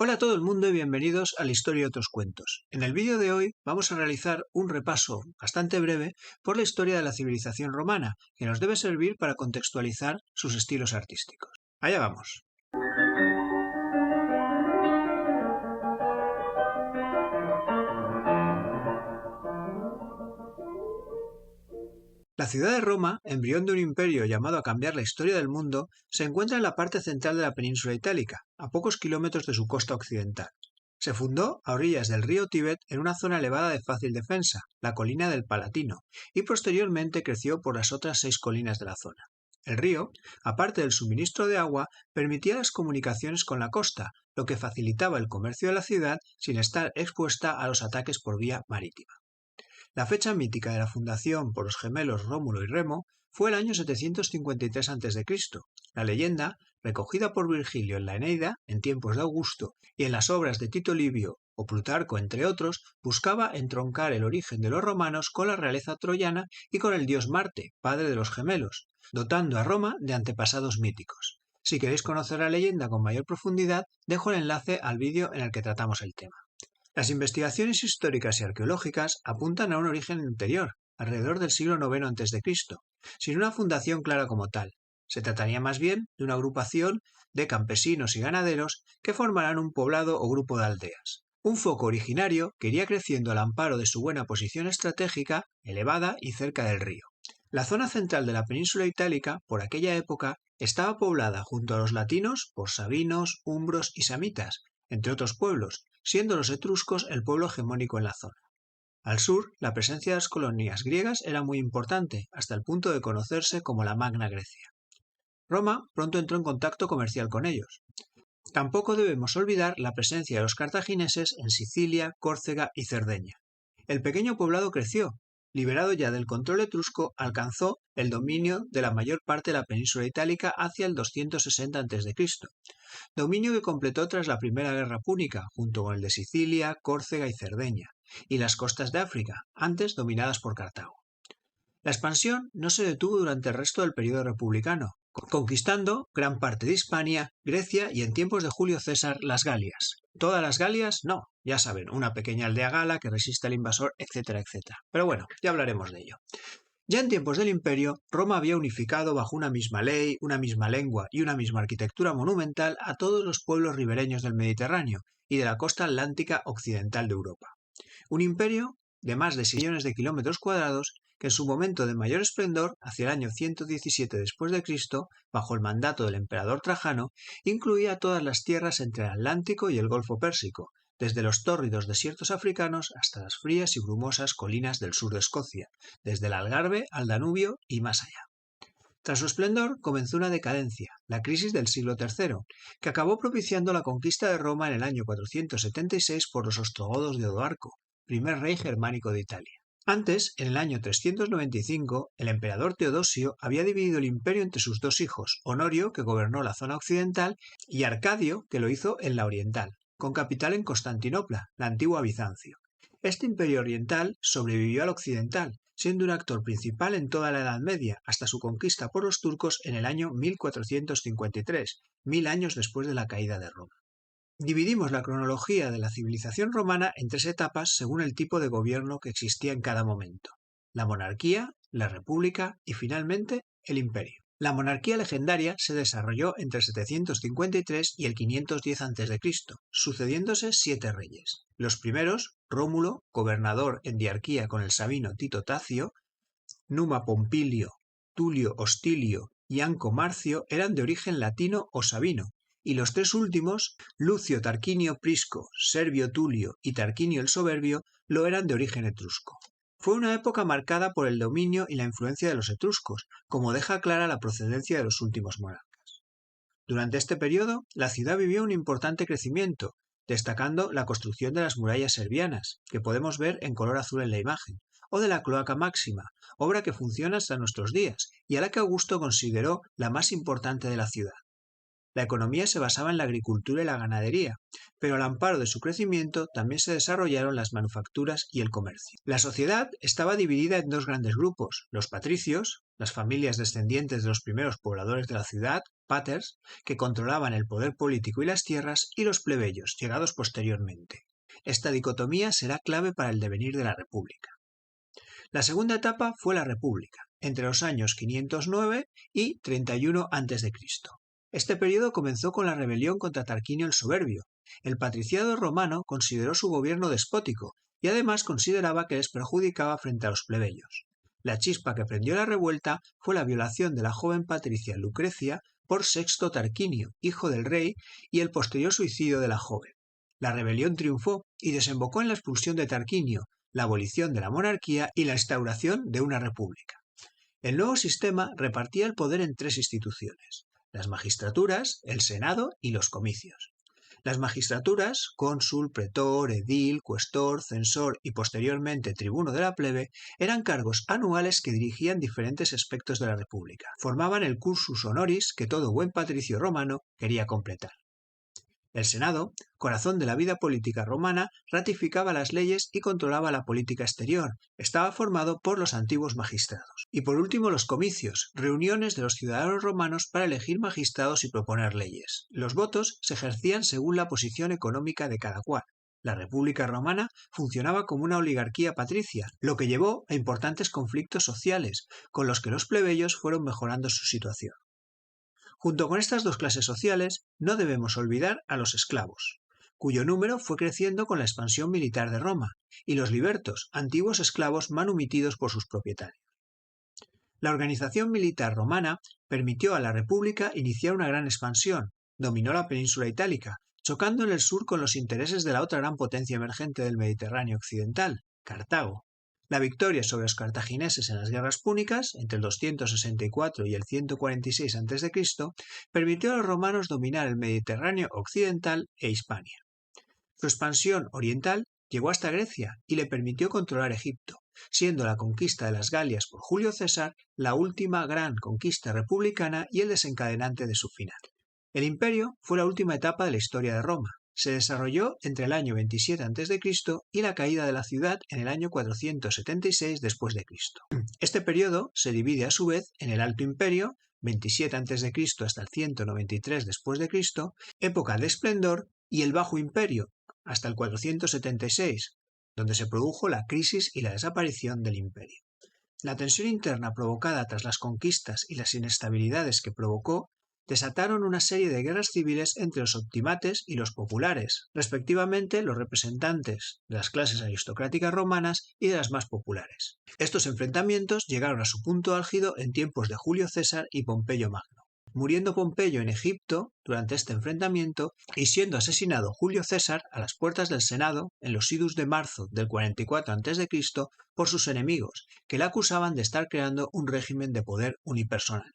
Hola a todo el mundo y bienvenidos a la historia y otros cuentos. En el vídeo de hoy vamos a realizar un repaso bastante breve por la historia de la civilización romana, que nos debe servir para contextualizar sus estilos artísticos. Allá vamos. La ciudad de Roma, embrión de un imperio llamado a cambiar la historia del mundo, se encuentra en la parte central de la península itálica, a pocos kilómetros de su costa occidental. Se fundó a orillas del río Tíbet en una zona elevada de fácil defensa, la colina del Palatino, y posteriormente creció por las otras 6 colinas de la zona. El río, aparte del suministro de agua, permitía las comunicaciones con la costa, lo que facilitaba el comercio de la ciudad sin estar expuesta a los ataques por vía marítima. La fecha mítica de la fundación por los gemelos Rómulo y Remo fue el año 753 a.C. La leyenda, recogida por Virgilio en la Eneida, en tiempos de Augusto, y en las obras de Tito Livio o Plutarco, entre otros, buscaba entroncar el origen de los romanos con la realeza troyana y con el dios Marte, padre de los gemelos, dotando a Roma de antepasados míticos. Si queréis conocer la leyenda con mayor profundidad, dejo el enlace al vídeo en el que tratamos el tema. Las investigaciones históricas y arqueológicas apuntan a un origen anterior, alrededor del siglo IX a.C., sin una fundación clara como tal. Se trataría más bien de una agrupación de campesinos y ganaderos que formarán un poblado o grupo de aldeas. Un foco originario que iría creciendo al amparo de su buena posición estratégica, elevada y cerca del río. La zona central de la península itálica, por aquella época, estaba poblada junto a los latinos por sabinos, umbros y samitas, entre otros pueblos, siendo los etruscos el pueblo hegemónico en la zona. Al sur, la presencia de las colonias griegas era muy importante, hasta el punto de conocerse como la Magna Grecia. Roma pronto entró en contacto comercial con ellos. Tampoco debemos olvidar la presencia de los cartagineses en Sicilia, Córcega y Cerdeña. El pequeño poblado creció. Liberado ya del control etrusco, alcanzó el dominio de la mayor parte de la península itálica hacia el 260 a.C., dominio que completó tras la Primera Guerra Púnica, junto con el de Sicilia, Córcega y Cerdeña, y las costas de África, antes dominadas por Cartago. La expansión no se detuvo durante el resto del periodo republicano, conquistando gran parte de Hispania, Grecia y en tiempos de Julio César las Galias. ¿Todas las Galias? No, ya saben, una pequeña aldea gala que resiste al invasor, etcétera, etcétera. Pero bueno, ya hablaremos de ello. Ya en tiempos del Imperio, Roma había unificado bajo una misma ley, una misma lengua y una misma arquitectura monumental a todos los pueblos ribereños del Mediterráneo y de la costa atlántica occidental de Europa. Un imperio de más de 6 millones de kilómetros cuadrados que en su momento de mayor esplendor, hacia el año 117 después de Cristo, bajo el mandato del emperador Trajano, incluía todas las tierras entre el Atlántico y el Golfo Pérsico, desde los tórridos desiertos africanos hasta las frías y brumosas colinas del sur de Escocia, desde el Algarve al Danubio y más allá. Tras su esplendor comenzó una decadencia, la crisis del siglo III, que acabó propiciando la conquista de Roma en el año 476 por los ostrogodos de Odoarco, primer rey germánico de Italia. Antes, en el año 395, el emperador Teodosio había dividido el imperio entre sus 2 hijos, Honorio, que gobernó la zona occidental, y Arcadio, que lo hizo en la oriental, con capital en Constantinopla, la antigua Bizancio. Este imperio oriental sobrevivió al occidental, siendo un actor principal en toda la Edad Media, hasta su conquista por los turcos en el año 1453, 1000 años después de la caída de Roma. Dividimos la cronología de la civilización romana en 3 etapas según el tipo de gobierno que existía en cada momento: la monarquía, la república y finalmente el imperio. La monarquía legendaria se desarrolló entre el 753 y el 510 a.C., sucediéndose 7 reyes. Los primeros, Rómulo, gobernador en diarquía con el sabino Tito Tacio, Numa Pompilio, Tulio Hostilio y Anco Marcio, eran de origen latino o sabino, y los 3 últimos, Lucio Tarquinio Prisco, Servio Tulio y Tarquinio el Soberbio, lo eran de origen etrusco. Fue una época marcada por el dominio y la influencia de los etruscos, como deja clara la procedencia de los últimos monarcas. Durante este periodo, la ciudad vivió un importante crecimiento, destacando la construcción de las murallas servianas, que podemos ver en color azul en la imagen, o de la Cloaca Máxima, obra que funciona hasta nuestros días y a la que Augusto consideró la más importante de la ciudad. La economía se basaba en la agricultura y la ganadería, pero al amparo de su crecimiento también se desarrollaron las manufacturas y el comercio. La sociedad estaba dividida en 2 grandes grupos: los patricios, las familias descendientes de los primeros pobladores de la ciudad, paters, que controlaban el poder político y las tierras, y los plebeyos, llegados posteriormente. Esta dicotomía será clave para el devenir de la República. La segunda etapa fue la República, entre los años 509 y 31 a.C. Este periodo comenzó con la rebelión contra Tarquinio el Soberbio. El patriciado romano consideró su gobierno despótico y además consideraba que les perjudicaba frente a los plebeyos. La chispa que prendió la revuelta fue la violación de la joven patricia Lucrecia por Sexto Tarquinio, hijo del rey, y el posterior suicidio de la joven. La rebelión triunfó y desembocó en la expulsión de Tarquinio, la abolición de la monarquía y la instauración de una república. El nuevo sistema repartía el poder en tres instituciones: las magistraturas, el senado y los comicios. Las magistraturas, cónsul, pretor, edil, cuestor, censor y posteriormente tribuno de la plebe, eran cargos anuales que dirigían diferentes aspectos de la república. Formaban el cursus honoris que todo buen patricio romano quería completar. El Senado, corazón de la vida política romana, ratificaba las leyes y controlaba la política exterior. Estaba formado por los antiguos magistrados. Y por último los comicios, reuniones de los ciudadanos romanos para elegir magistrados y proponer leyes. Los votos se ejercían según la posición económica de cada cual. La República Romana funcionaba como una oligarquía patricia, lo que llevó a importantes conflictos sociales, con los que los plebeyos fueron mejorando su situación. Junto con estas dos clases sociales, no debemos olvidar a los esclavos, cuyo número fue creciendo con la expansión militar de Roma, y los libertos, antiguos esclavos manumitidos por sus propietarios. La organización militar romana permitió a la República iniciar una gran expansión, dominó la península itálica, chocando en el sur con los intereses de la otra gran potencia emergente del Mediterráneo occidental, Cartago. La victoria sobre los cartagineses en las guerras púnicas, entre el 264 y el 146 a.C., permitió a los romanos dominar el Mediterráneo occidental e Hispania. Su expansión oriental llegó hasta Grecia y le permitió controlar Egipto, siendo la conquista de las Galias por Julio César la última gran conquista republicana y el desencadenante de su final. El imperio fue la última etapa de la historia de Roma. Se desarrolló entre el año 27 a.C. y la caída de la ciudad en el año 476 después de Cristo. Este periodo se divide a su vez en el Alto Imperio, 27 a.C. hasta el 193 después de Cristo, época de esplendor, y el Bajo Imperio, hasta el 476, donde se produjo la crisis y la desaparición del imperio. La tensión interna provocada tras las conquistas y las inestabilidades que provocó desataron una serie de guerras civiles entre los optimates y los populares, respectivamente los representantes de las clases aristocráticas romanas y de las más populares. Estos enfrentamientos llegaron a su punto álgido en tiempos de Julio César y Pompeyo Magno. Muriendo Pompeyo en Egipto durante este enfrentamiento y siendo asesinado Julio César a las puertas del Senado en los idus de marzo del 44 a.C. por sus enemigos, que le acusaban de estar creando un régimen de poder unipersonal.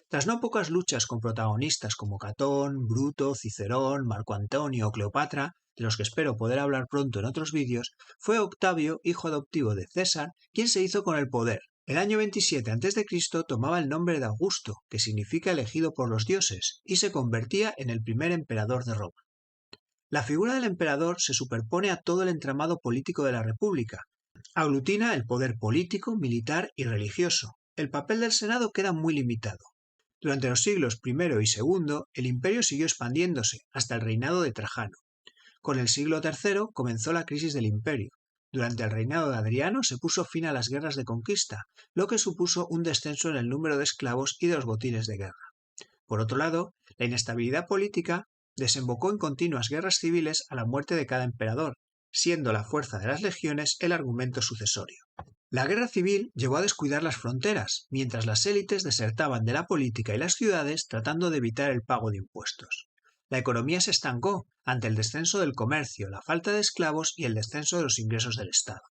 Tras no pocas luchas con protagonistas como Catón, Bruto, Cicerón, Marco Antonio o Cleopatra, de los que espero poder hablar pronto en otros vídeos, fue Octavio, hijo adoptivo de César, quien se hizo con el poder. El año 27 a.C. tomaba el nombre de Augusto, que significa elegido por los dioses, y se convertía en el primer emperador de Roma. La figura del emperador se superpone a todo el entramado político de la República. Aglutina el poder político, militar y religioso. El papel del Senado queda muy limitado. Durante los siglos I y II, el imperio siguió expandiéndose hasta el reinado de Trajano. Con el siglo III comenzó la crisis del imperio. Durante el reinado de Adriano se puso fin a las guerras de conquista, lo que supuso un descenso en el número de esclavos y de los botines de guerra. Por otro lado, la inestabilidad política desembocó en continuas guerras civiles a la muerte de cada emperador, siendo la fuerza de las legiones el argumento sucesorio. La guerra civil llevó a descuidar las fronteras, mientras las élites desertaban de la política y las ciudades tratando de evitar el pago de impuestos. La economía se estancó ante el descenso del comercio, la falta de esclavos y el descenso de los ingresos del Estado.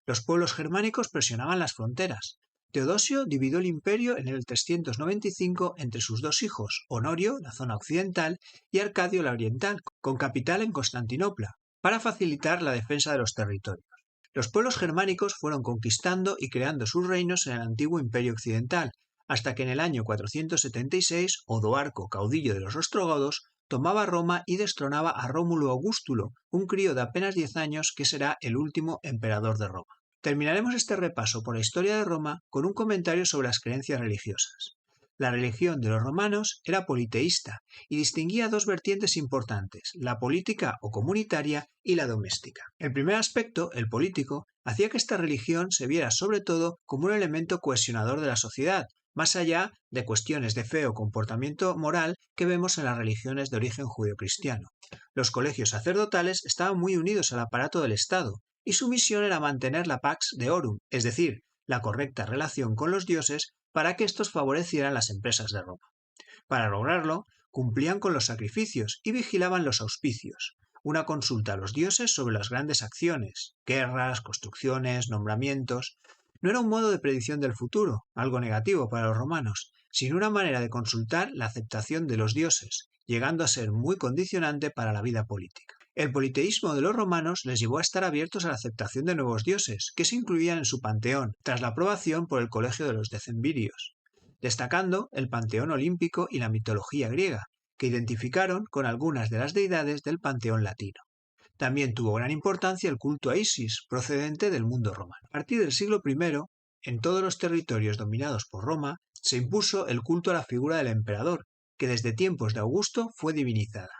Los pueblos germánicos presionaban las fronteras. Teodosio dividió el imperio en el 395 entre sus dos hijos, Honorio, la zona occidental, y Arcadio, la oriental, con capital en Constantinopla, para facilitar la defensa de los territorios. Los pueblos germánicos fueron conquistando y creando sus reinos en el antiguo imperio occidental, hasta que en el año 476 Odoarco, caudillo de los ostrogodos, tomaba Roma y destronaba a Rómulo Augustulo, un crío de apenas 10 años que será el último emperador de Roma. Terminaremos este repaso por la historia de Roma con un comentario sobre las creencias religiosas. La religión de los romanos era politeísta y distinguía dos vertientes importantes, la política o comunitaria y la doméstica. El primer aspecto, el político, hacía que esta religión se viera sobre todo como un elemento cohesionador de la sociedad, más allá de cuestiones de fe o comportamiento moral que vemos en las religiones de origen judeocristiano. Los colegios sacerdotales estaban muy unidos al aparato del Estado, y su misión era mantener la pax deorum, es decir, la correcta relación con los dioses para que estos favorecieran las empresas de Roma. Para lograrlo, cumplían con los sacrificios y vigilaban los auspicios, una consulta a los dioses sobre las grandes acciones, guerras, construcciones, nombramientos. No era un modo de predicción del futuro, algo negativo para los romanos, sino una manera de consultar la aceptación de los dioses, llegando a ser muy condicionante para la vida política. El politeísmo de los romanos les llevó a estar abiertos a la aceptación de nuevos dioses, que se incluían en su panteón, tras la aprobación por el Colegio de los Decemvirios, destacando el panteón olímpico y la mitología griega, que identificaron con algunas de las deidades del panteón latino. También tuvo gran importancia el culto a Isis, procedente del mundo romano. A partir del siglo I, en todos los territorios dominados por Roma, se impuso el culto a la figura del emperador, que desde tiempos de Augusto fue divinizada.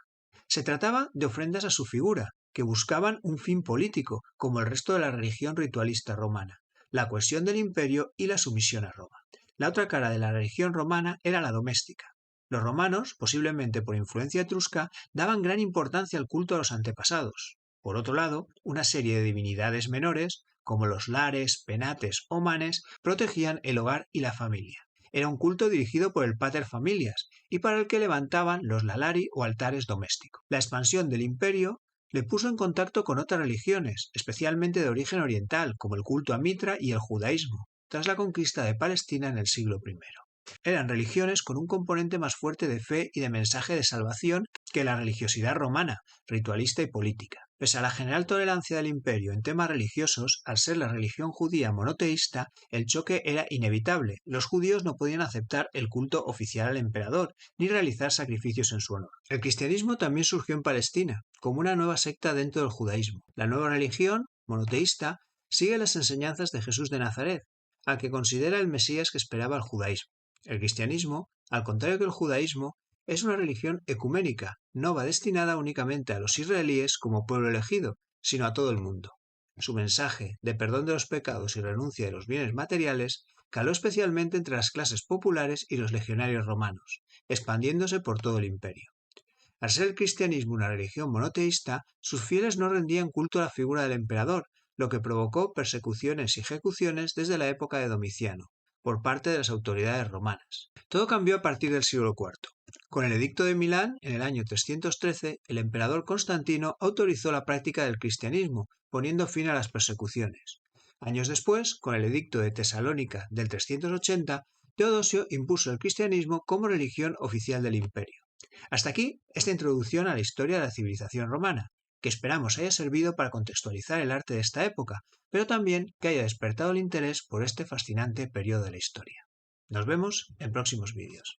Se trataba de ofrendas a su figura, que buscaban un fin político, como el resto de la religión ritualista romana, la cohesión del imperio y la sumisión a Roma. La otra cara de la religión romana era la doméstica. Los romanos, posiblemente por influencia etrusca, daban gran importancia al culto a los antepasados. Por otro lado, una serie de divinidades menores, como los lares, penates o manes, protegían el hogar y la familia. Era un culto dirigido por el pater familias y para el que levantaban los lalari o altares domésticos. La expansión del imperio le puso en contacto con otras religiones, especialmente de origen oriental, como el culto a Mitra y el judaísmo, tras la conquista de Palestina en el siglo I. Eran religiones con un componente más fuerte de fe y de mensaje de salvación que la religiosidad romana, ritualista y política. Pese a la general tolerancia del imperio en temas religiosos, al ser la religión judía monoteísta, el choque era inevitable. Los judíos no podían aceptar el culto oficial al emperador, ni realizar sacrificios en su honor. El cristianismo también surgió en Palestina, como una nueva secta dentro del judaísmo. La nueva religión, monoteísta, sigue las enseñanzas de Jesús de Nazaret, al que considera el Mesías que esperaba el judaísmo. El cristianismo, al contrario que el judaísmo, es una religión ecuménica, no va destinada únicamente a los israelíes como pueblo elegido, sino a todo el mundo. Su mensaje de perdón de los pecados y renuncia de los bienes materiales caló especialmente entre las clases populares y los legionarios romanos, expandiéndose por todo el imperio. Al ser el cristianismo una religión monoteísta, sus fieles no rendían culto a la figura del emperador, lo que provocó persecuciones y ejecuciones desde la época de Domiciano, por parte de las autoridades romanas. Todo cambió a partir del siglo IV. Con el Edicto de Milán, en el año 313, el emperador Constantino autorizó la práctica del cristianismo, poniendo fin a las persecuciones. Años después, con el Edicto de Tesalónica del 380, Teodosio impuso el cristianismo como religión oficial del imperio. Hasta aquí esta introducción a la historia de la civilización romana, que esperamos haya servido para contextualizar el arte de esta época, pero también que haya despertado el interés por este fascinante periodo de la historia. Nos vemos en próximos vídeos.